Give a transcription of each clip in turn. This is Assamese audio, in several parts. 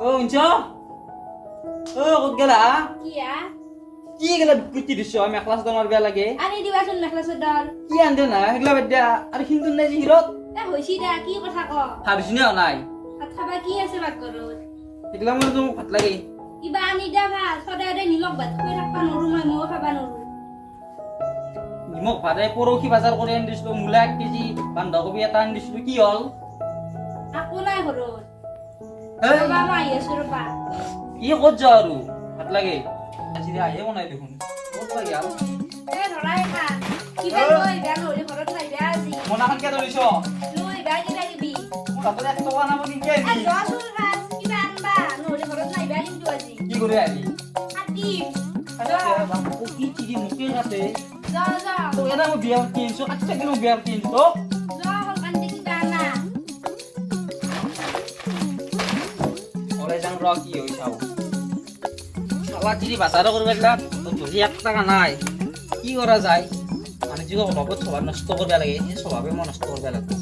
শুনছ ক'ত গেলা কিয়া কি গেলা কুটি দিছ মেখলা চাদৰ বেয়া লাগে আনি দিবাচোন মেখলা চাদৰ কি আনদে না সেইগলা বাদ দিয়া আৰু সিন্দুৰ নাই যে হিৰত এ হৈছি দা কি কথা ক ভাবিছো নে নাই ভাত খাবা কি আছে বাগৰত সেইগলা মোৰ তো ভাত লাগে কিবা আনি দা ভাল সদায় নিলক ভাত খাই থাকবা নৰো মই খাবা নৰো নিমখ ভাতে পৰহি বজাৰ কৰি আনি দিছিলো মূলা 1 কেজি বন্ধাকবি এটা আনি দিছিলো কি হ'ল আকো নাই ঘৰত এই ৰবা মই আহি আছো ৰবা ই ক'ত যা আৰু ভাত লাগে আজি আহে বনাই দেখোন ক'ত লাগে আৰু এ ধৰাই খা কিবা লৈ বেয়া নহ'লে ঘৰত নাই বেয়া আজি মনাখন কে ধৰিছ লৈ বেয়া কিবা দিবি মোৰ হাতত 1 টকা নাম কিনকে এ আহিবি যোৱাচোন খাজ কিবা আনবা নহ'লে ঘৰত নাই বেয়া কিন্তু আজি কি কৰি আহিবি কাটি কি চিৰি মুখে কাটে যা যা তো এটা মই বিয়া কিনছো কাটছে কিনো বিয়া কিনছো যা হল কান্দি কিবা আনা ওরে যাং র কি হই চাও শালা চিরি বাজার করবে না তো ধরি 1 টাকা নাই কি করা যায় মানে জিগো নগদ স্বভাব নষ্ট করবে লাগে এই স্বভাবে মন নষ্ট করবে লাগে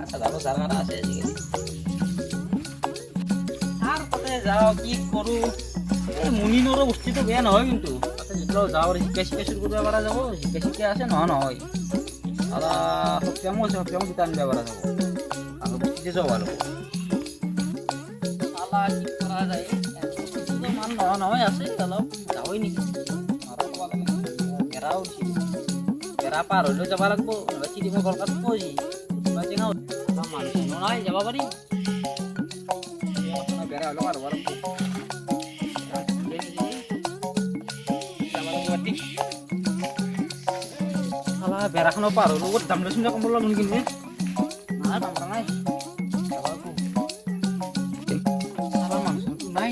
আচ্ছা দাও জানা আছে আজিকালি আর কোথায় যাও কি করু এই মুনিনর বস্তি তো বেয়া নহয় কিন্তু তাতে যেগুলো যাও শিক্ষা শুরু করতে পারা যাব শিক্ষা আছে নহয় আলা সত্যম দিতে আনবে পারা যাব আগে বস্তিতে যাও ভালো আলা কি করা যায় তো মান নহয় আছে অলপ যাওই নেকি আর কবা লাগে এরাও ছিল এরা পার হইলো যাব লাগবো চিড়ি মই কলকাতা কই বাজে না মানুষ নয় যাব পারি বেড়া হলো আর বড় শালা বেড়াখানো পার হলো ওর দাম শুনে কম বললাম নি কিনবে না দাম নাই শালা মাংস তো নাই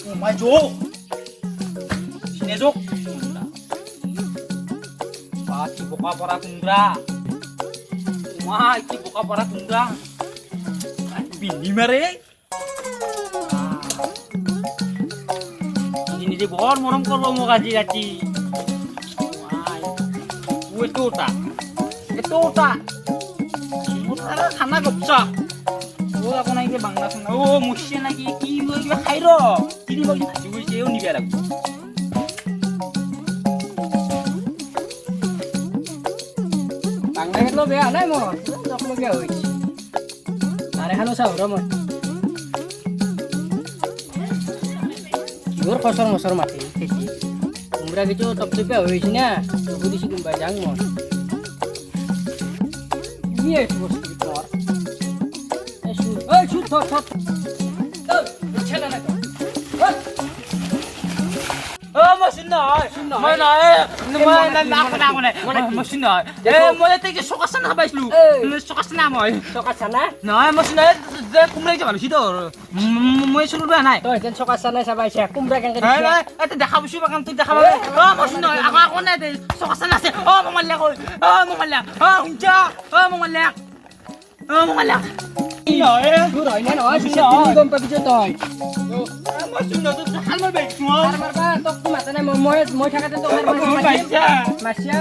ও মাই জো সিনে জো কি boka para kundra wah iki boka para kundra bini mare ini je bor morom korlo mo gaji gaji wah itu ta mutara khana gopcha o ako nai ke bangla khana o mushye na ki lo ki khairo kini mo ki hoise o nibe lagbo lo beya নাই mo যখন কে হইছি আরে খানো চাও র মই কিহৰ ফসল মছৰ মাটি খেতি কুমৰা কিছু টপটপে হইছি না বুদিছি কুমবা যাং মই নিয়ে বসছি তোর এই শুট থট ছেলা না তো machine নাই মই নাই মই না মানে machine নাই মই তেকে সকাসনা পাইছলু সকাসনা নাই machine নাই যে কুমলাই যে ভালছি তো মই শুনু নাই তো যেন সকাসনা চাবাইছে কুমরা কেন এটা দেখাবছি বাগান তুই দেখাবা machine নাই আগা নাই দে সকাসনা আছে মমাল্লা কই মমাল্লা হুঞ্জা মমাল্লা মমাল্লা দূর হয় না নয় বিশেষ তুমি গম পাবি যে তই machine না তো হালমার বাইক আর মারবা তো কি মাথা নাই মই থাকাতে তো মারছিয়া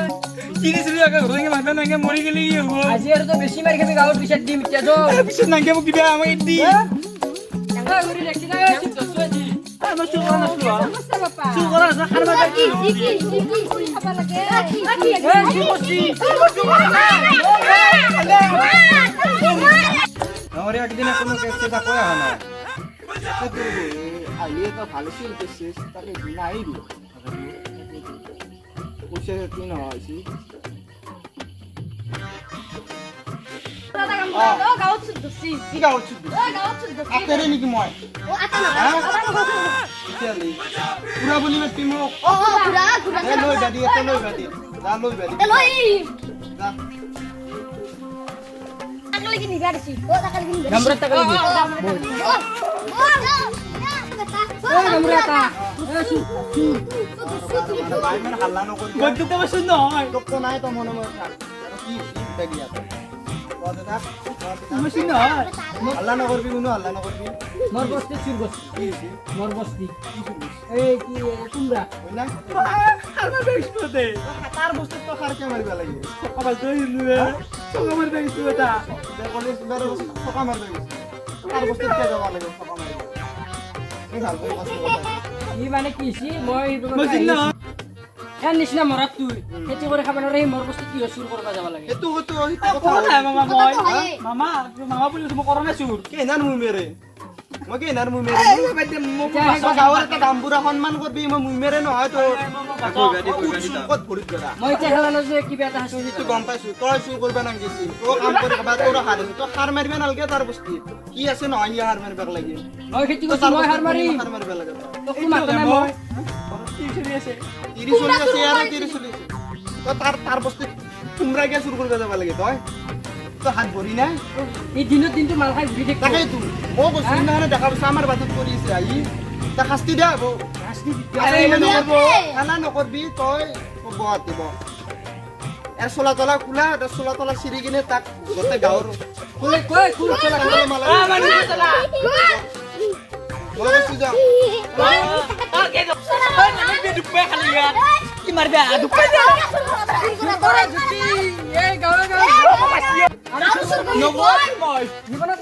জিনিস রে আগা রোগে মাথা নাঙ্গে মরি গেলি হবো আজি আর তো বেশি মার খাবি গাওর পিছত দিম ইচ্ছা যো পিছত নাঙ্গে মোক দিবা আমাক দি কাঙ্গা গুরি দেখছি না দসুজি আমার চুরা না চুরা সমস্যা বাপা চুরা না হালমার বাইক কি খাবা লাগে কি করছি আমার একদিন কোনো কেসে তা করা হয় না আইলে তো ভালো ছিল তো শেষ তাকে দিনা আইবি ওসে তিন হইছি গাঁৱত চুট দছি কি গাওছ গাঁৱত চুট দছি আকেরে নাকি মই ও আতা না তেলি পুরা বলি মে তিমো ও ঘুরা এ লই দাদি এ লই দাদি যা লই দাদি লই যা টাকা লাগি নিবা দিছি ও টাকা লাগি নিবা নম্বর টাকা লাগি নম্বরটা ভাই মানে হাল্লা নকরি বন্ধু তো শুন নয় লোক তো নাই তো মনে মনে থাক কি কি গিয়া ঘৰতে থাক মই চিনি নহয় হাল্লা নকৰবি কোনো হাল্লা নকৰবি মোৰ বস্তি চুৰ বস্তি কি হৈছে মোৰ বস্তি কি চলিছে এই কি কুমড়া হয় না তাৰ বস্তুত তই সাৰ কিয় মাৰিব লাগে কলেজ বাৰ টকা মাৰিব গৈছে তাৰ বস্তুত কিয় যাব লাগে টকা মাৰিব এই ভালকৈ কষ্ট কথা ই মানে কি হৈছে মই ইয়াৰ নিচিনা মৰাত তুই খেতি কৰি খাব নোৱাৰে মোৰ বস্তু কি চুৰ কৰিব যাব লাগে এইটো কথা নাই মামা মই মামা বুলি মই কৰা নাই চুৰ কেনাৰ মুই মেৰে মই কেনাৰ মুই মেৰে গাঁৱৰ এটা দামপুৰা সন্মান কৰবি মই মুই মেৰে নহয় তোৰ ক'ত ভৰিত গৰা মই এতিয়া খেলানো যে কিবা এটা হাঁচি সেইটো গম পাইছো তই চুৰ কৰিব নাগিছি তই কাম কৰি খাবা তোৰ সাৰ আছে তই সাৰ মাৰিব নালাগে তাৰ বস্তি কি আছে নহয় ইয়া সাৰ মাৰিব লাগে মই খেতি কৰিছো মই হাৰ মাৰি সাৰ মাৰিব লাগে তোক মাতা নাই মই তিৰি চলি আছে ইয়াৰে তিৰি চলি আছে তই তাৰ বস্তি কুমৰা কিয় চুৰ কৰিব যাব লাগে তই হাত ভৰি নাই এই দিনটো মাল খাই ঘূৰি থাকিব তাকেইতো মই কৈছো সেইদিনাখনে দেখা পাইছো আমাৰ বাটত কৰি আছে আহি তাক শাস্তি দিয়া হ'ব খানা নকৰবি তই গুৱাহাটী ইয়াৰ চোলা তলা খোলা তাৰ চোলা তলা চিৰি কিনে তাক গোটেই গাঁৱৰ মই কৈছো যাওঁ এই গাঁৱে গাঁৱে জীৱনত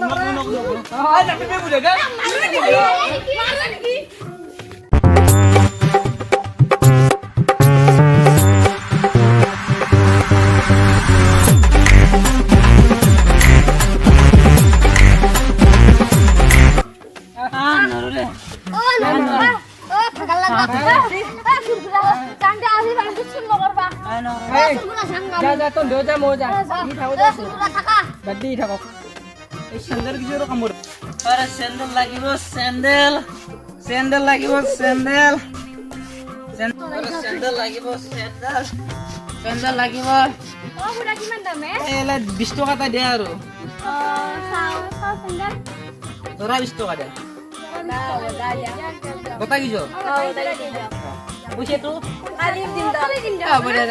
যা যা তোৰ দেউ যা মই যা ই থাকো যা বাদ দি থাকক এই চেন্দেল কিসের কামড় আরে স্যান্ডেল লাগিব স্যান্ডেল স্যান্ডেল লাগিব স্যান্ডেল স্যান্ডেল লাগিব স্যান্ডেল স্যান্ডেল লাগিব এলা 20 টাকা তা দে আৰু ধৰা 20 টাকা দে কথা কিছো বুঝে তো হ'ব দে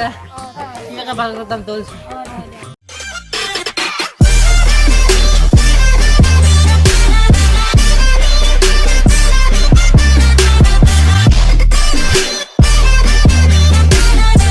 কি ভাল দাম তোল